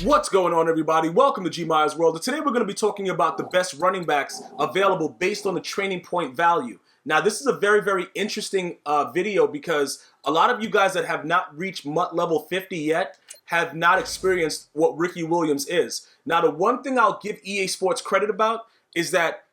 What's going on, everybody? Welcome to GmiasWorld. And today we're going to be talking about the best running backs available based on the training point value. Now, this is a very interesting video because a lot of you guys that have not reached MUT level 50 yet have not experienced what Ricky Williams is. Now, the one thing I'll give EA Sports credit about is that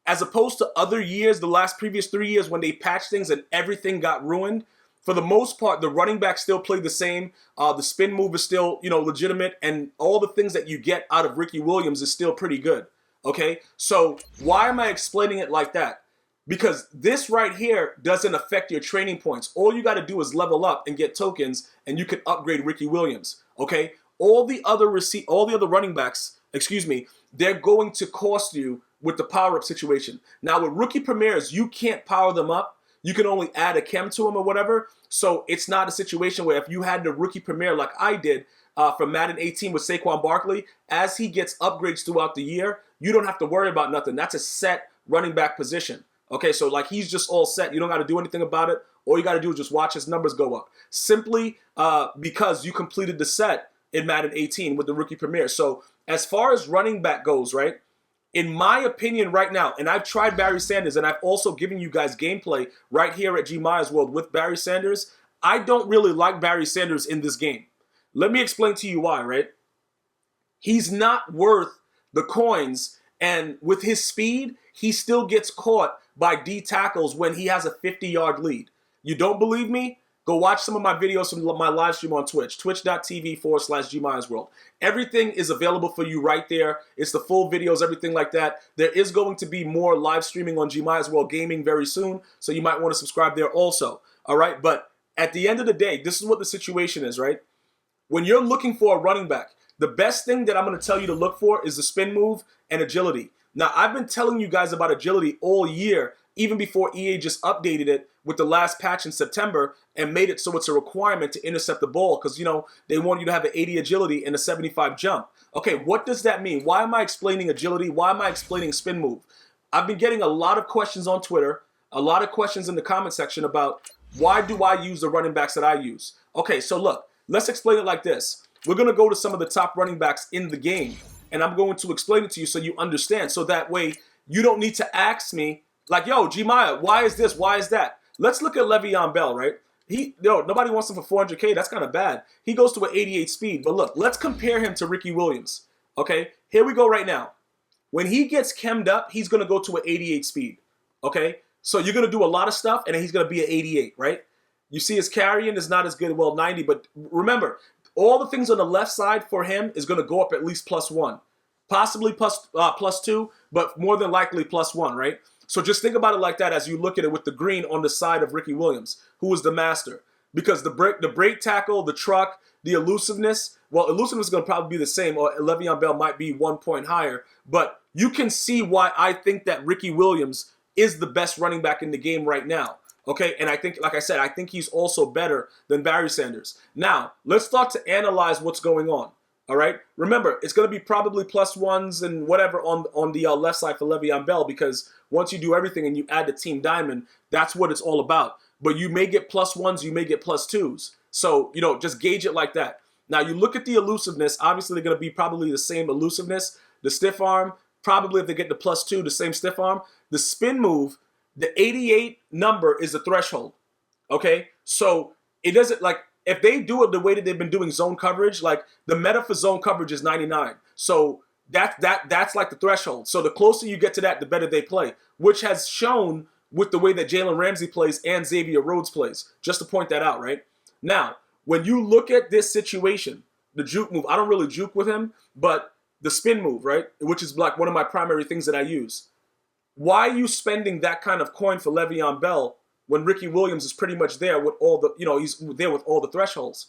as opposed to other years, the previous 3 years when they patched things and everything got ruined, for the most part, the running back still played the same. The spin move is still, legitimate, and all the things that you get out of Ricky Williams is still pretty good. Okay, so why am I explaining it like that? Because this right here doesn't affect your training points. All you got to do is level up and get tokens, and you can upgrade Ricky Williams. Okay, all the other running backs, they're going to cost you with the power up situation. Now with rookie premieres, you can't power them up. You can only add a chem to them or whatever. So it's not a situation where if you had the rookie premiere like I did from Madden 18 with Saquon Barkley, as he gets upgrades throughout the year, you don't have to worry about nothing. That's a set running back position. Okay, so like he's just all set. You don't got to do anything about it. All you got to do is just watch his numbers go up. Simply because you completed the set in Madden 18 with the rookie premiere. So as far as running back goes, right? In my opinion right now, and I've tried Barry Sanders, and I've also given you guys gameplay right here at GmiasWorld with Barry Sanders, I don't really like Barry Sanders in this game. Let me explain to you why, right? He's not worth the coins, and with his speed, he still gets caught by D tackles when he has a 50-yard lead. You don't believe me? Go watch some of my videos from my live stream on Twitch, twitch.tv/GmiasWorld. Everything is available for you right there. It's the full videos, everything like that. There is going to be more live streaming on GmiasWorld Gaming very soon, so you might want to subscribe there also. All right, but at the end of the day, this is what the situation is, right? When you're looking for a running back, the best thing that I'm going to tell you to look for is the spin move and agility. Now, I've been telling you guys about agility all year, even before EA just updated it with the last patch in September and made it so it's a requirement to intercept the ball because, they want you to have an 80 agility and a 75 jump. Okay, what does that mean? Why am I explaining agility? Why am I explaining spin move? I've been getting a lot of questions on Twitter, a lot of questions in the comment section about why do I use the running backs that I use? Okay, so look, let's explain it like this. We're going to go to some of the top running backs in the game, and I'm going to explain it to you so you understand, so that way you don't need to ask me, like, yo, Gmia, why is this? Why is that? Let's look at Le'Veon Bell, right? Nobody wants him for 400K. That's kind of bad. He goes to an 88 speed. But look, let's compare him to Ricky Williams. Okay, here we go right now. When he gets chemmed up, he's going to go to an 88 speed. Okay, so you're going to do a lot of stuff, and then he's going to be an 88, right? You see his carrying is not as good, well, 90. But remember, all the things on the left side for him is going to go up at least +1. Possibly +2, but more than likely +1, right? So just think about it like that as you look at it with the green on the side of Ricky Williams, who is the master. Because the break tackle, the truck, the elusiveness, well, elusiveness is going to probably be the same, or Le'Veon Bell might be 1 point higher. But you can see why I think that Ricky Williams is the best running back in the game right now. Okay, and I think, like I said, I think he's also better than Barry Sanders. Now, let's start to analyze what's going on. All right. Remember, it's going to be probably +1s and whatever on the left side for Le'Veon Bell because once you do everything and you add the team diamond, that's what it's all about. But you may get +1s, you may get +2s. So, just gauge it like that. Now, you look at the elusiveness. Obviously, they're going to be probably the same elusiveness. The stiff arm, probably if they get the +2, the same stiff arm. The spin move, the 88 number is the threshold. Okay. So it doesn't like. If they do it the way that they've been doing zone coverage, like the meta for zone coverage is 99. So that's like the threshold. So the closer you get to that, the better they play, which has shown with the way that Jalen Ramsey plays and Xavier Rhodes plays. Just to point that out, right? Now, when you look at this situation, the juke move, I don't really juke with him, but the spin move, right? Which is like one of my primary things that I use. Why are you spending that kind of coin for Le'Veon Bell when Ricky Williams is pretty much there with all the, he's there with all the thresholds?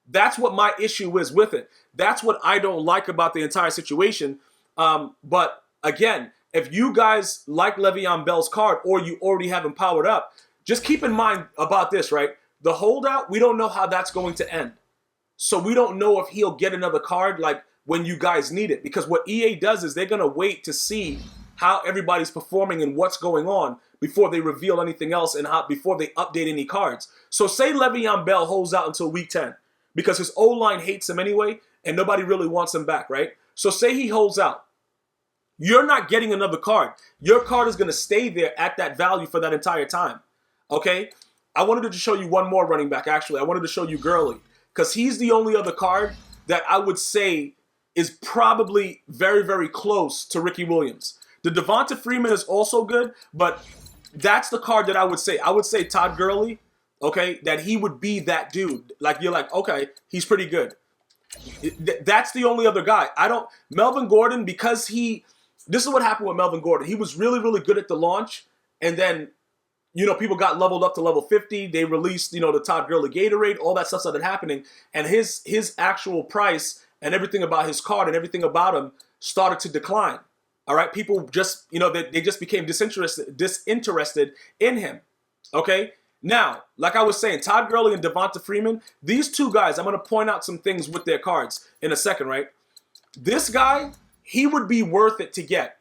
That's what my issue is with it. That's what I don't like about the entire situation. But again, if you guys like Le'Veon Bell's card or you already have him powered up, just keep in mind about this, right? The holdout, we don't know how that's going to end. So we don't know if he'll get another card like when you guys need it. Because what EA does is they're going to wait to see how everybody's performing and what's going on before they reveal anything else and before they update any cards. So say Le'Veon Bell holds out until week 10, because his O-line hates him anyway, and nobody really wants him back, right? So say he holds out. You're not getting another card. Your card is going to stay there at that value for that entire time, okay? I wanted to show you one more running back, actually. I wanted to show you Gurley, because he's the only other card that I would say is probably very, very close to Ricky Williams. The Devonta Freeman is also good, but that's the card that I would say. I would say Todd Gurley, okay, that he would be that dude. Like, you're like, okay, he's pretty good. That's the only other guy. Melvin Gordon, because this is what happened with Melvin Gordon. He was really, really good at the launch, and then, people got leveled up to level 50. They released, the Todd Gurley Gatorade. All that stuff started happening, and his actual price and everything about his card and everything about him started to decline. All right, people just, they just became disinterested in him. Okay, now, like I was saying, Todd Gurley and Devonta Freeman, these two guys, I'm going to point out some things with their cards in a second, right? This guy, he would be worth it to get.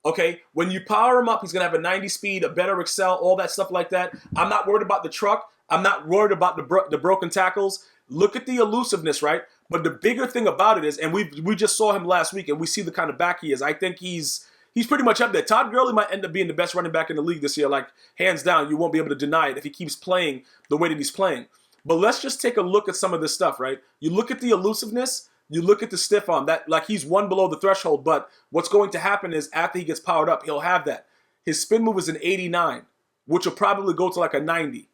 Okay, when you power him up, he's going to have a 90 speed, a better excel, all that stuff like that. I'm not worried about the truck. I'm not worried about the broken tackles. Look at the elusiveness, right? But the bigger thing about it is, and we just saw him last week, and we see the kind of back he is. I think he's pretty much up there. Todd Gurley might end up being the best running back in the league this year, like hands down. You won't be able to deny it if he keeps playing the way that he's playing. But let's just take a look at some of this stuff, right? You look at the elusiveness. You look at the stiff arm, that like he's one below the threshold, but what's going to happen is after he gets powered up, he'll have that. His spin move is an 89, which will probably go to like a 90.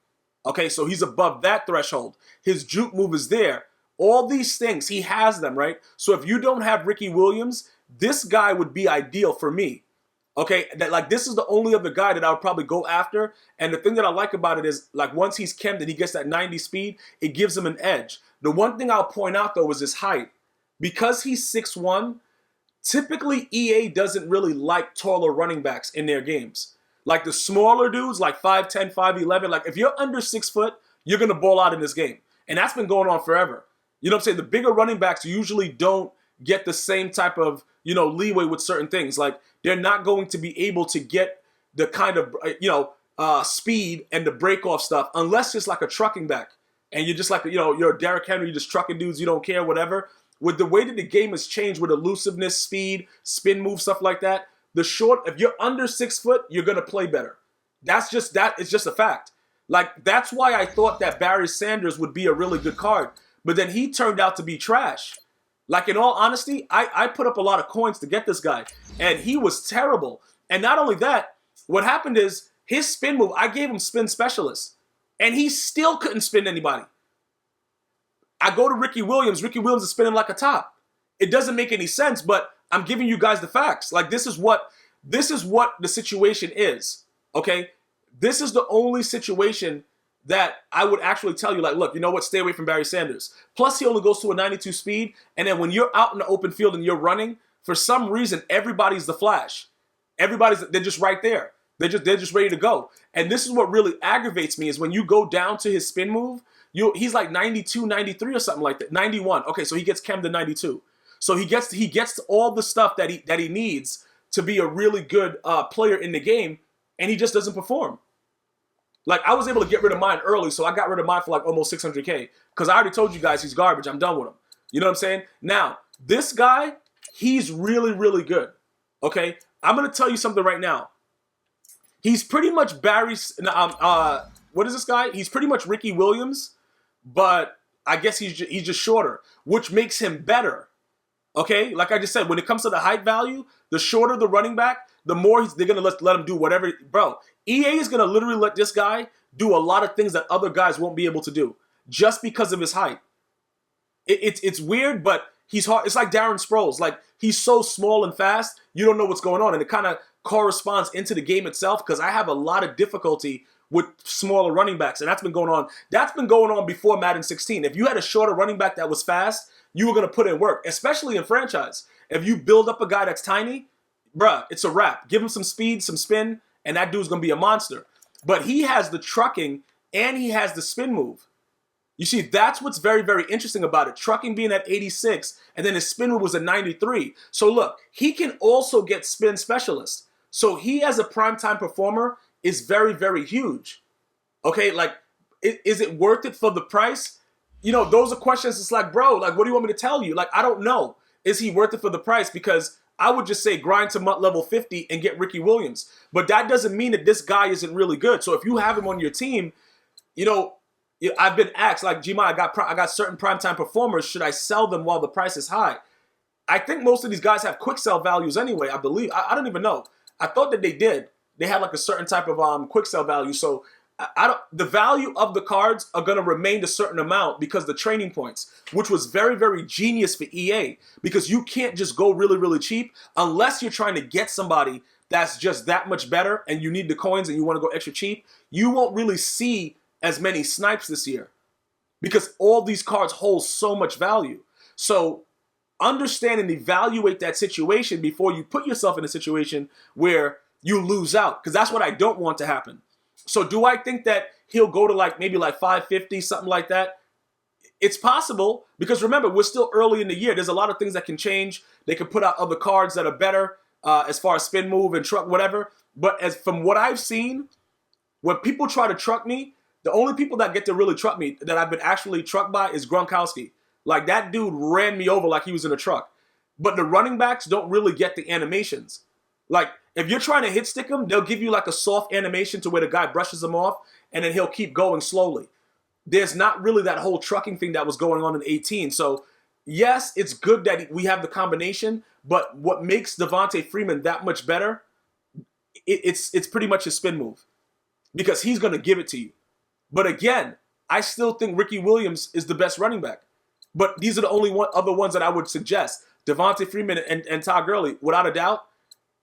Okay, so he's above that threshold. His juke move is there. All these things, he has them, right? So if you don't have Ricky Williams, this guy would be ideal for me. Okay, this is the only other guy that I would probably go after. And the thing that I like about it is, like, once he's chemmed and he gets that 90 speed, it gives him an edge. The one thing I'll point out, though, is his height. Because he's 6'1", typically EA doesn't really like taller running backs in their games. Like the smaller dudes, like 5'10", 5'11", like if you're under 6 foot, you're going to ball out in this game. And that's been going on forever. You know what I'm saying? The bigger running backs usually don't get the same type of, leeway with certain things. Like they're not going to be able to get the kind of, speed and the break off stuff unless it's like a trucking back. And you're just like, you're a Derrick Henry, you're just trucking dudes, you don't care, whatever. With the way that the game has changed with elusiveness, speed, spin move, stuff like that, if you're under 6 foot, you're going to play better. It's just a fact. Like, that's why I thought that Barry Sanders would be a really good card. But then he turned out to be trash. Like, in all honesty, I put up a lot of coins to get this guy. And he was terrible. And not only that, what happened is his spin move, I gave him spin specialist. And he still couldn't spin anybody. I go to Ricky Williams. Ricky Williams is spinning like a top. It doesn't make any sense, but I'm giving you guys the facts. Like, this is what the situation is, okay? This is the only situation that I would actually tell you, like, look, you know what? Stay away from Barry Sanders. Plus, he only goes to a 92 speed, and then when you're out in the open field and you're running, for some reason, everybody's the Flash. They're just right there. They're just ready to go. And this is what really aggravates me is when you go down to his spin move, he's like 92, 93 or something like that. 91. Okay, so he gets chem to 92. So he gets all the stuff that he needs to be a really good player in the game, and he just doesn't perform. Like, I was able to get rid of mine early, so I got rid of mine for like almost 600K because I already told you guys he's garbage. I'm done with him. You know what I'm saying? Now, this guy, he's really, really good. Okay? I'm going to tell you something right now. He's pretty much what is this guy? He's pretty much Ricky Williams, but I guess he's just shorter, which makes him better. Okay? Like I just said, when it comes to the height value, the shorter the running back, the more they're going to let him do whatever. Bro, EA is going to literally let this guy do a lot of things that other guys won't be able to do just because of his height. It's weird, but he's hard. It's like Darren Sproles. Like, he's so small and fast, you don't know what's going on. And it kind of corresponds into the game itself because I have a lot of difficulty with smaller running backs. And that's been going on. That's been going on before Madden 16. If you had a shorter running back that was fast, you were going to put in work, especially in franchise. If you build up a guy that's tiny, bruh, it's a wrap. Give him some speed, some spin, and that dude's going to be a monster. But he has the trucking and he has the spin move. You see, that's what's very, very interesting about it. Trucking being at 86, and then his spin move was at 93. So look, he can also get spin specialist. So he, as a primetime performer, is very, very huge. Okay, like, is it worth it for the price? you know, those are questions. It's like, bro, like, what do you want me to tell you? Like, I don't know. Is he worth it for the price? Because I would just say grind to level 50 and get Ricky Williams. But that doesn't mean that this guy isn't really good. So if you have him on your team, you know, I've been asked, like, Gma, I got certain primetime performers. Should I sell them while the price is high? I think most of these guys have quick sell values anyway, I believe. I don't even know. I thought that they did. They had like a certain type of quick sell value. So I don't. The value of the cards are going to remain a certain amount because the training points, which was very, very genius for EA, because you can't just go really, really cheap unless you're trying to get somebody that's just that much better and you need the coins and you want to go extra cheap. You won't really see as many snipes this year because all these cards hold so much value. So understand and evaluate that situation before you put yourself in a situation where you lose out, because that's what I don't want to happen. So do I think that he'll go to like maybe like 550, something like that? It's possible, because remember, we're still early in the year. There's a lot of things that can change. They can put out other cards that are better as far as spin move and truck, whatever. But as from what I've seen, when people try to truck me, the only people that get to really truck me that I've been actually trucked by is Gronkowski. Like, that dude ran me over like he was in a truck. But the running backs don't really get the animations. Like, if you're trying to hit stick him, they'll give you like a soft animation to where the guy brushes him off, and then he'll keep going slowly. There's not really that whole trucking thing that was going on in 18. So, yes, it's good that we have the combination, but what makes Devontae Freeman that much better, it's pretty much his spin move, because he's going to give it to you. But again, I still think Ricky Williams is the best running back. But these are the only other ones that I would suggest. Devontae Freeman and Todd Gurley, without a doubt.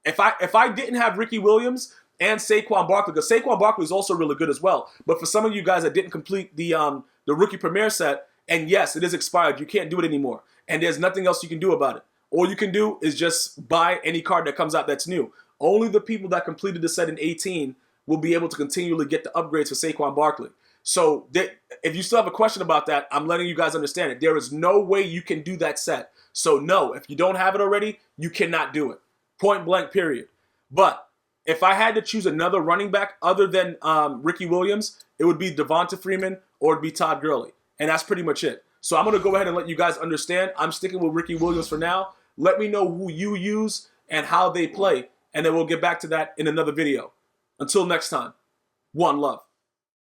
If I didn't have Ricky Williams and Saquon Barkley, because Saquon Barkley is also really good as well. But for some of you guys that didn't complete the rookie premiere set, and yes, it is expired. You can't do it anymore. And there's nothing else you can do about it. All you can do is just buy any card that comes out that's new. Only the people that completed the set in 18 will be able to continually get the upgrades for Saquon Barkley. So if you still have a question about that, I'm letting you guys understand it. There is no way you can do that set. So no, if you don't have it already, you cannot do it. Point blank, period. But if I had to choose another running back other than Ricky Williams, it would be Devonta Freeman or it'd be Todd Gurley. And that's pretty much it. So I'm going to go ahead and let you guys understand. I'm sticking with Ricky Williams for now. Let me know who you use and how they play. And then we'll get back to that in another video. Until next time, one love.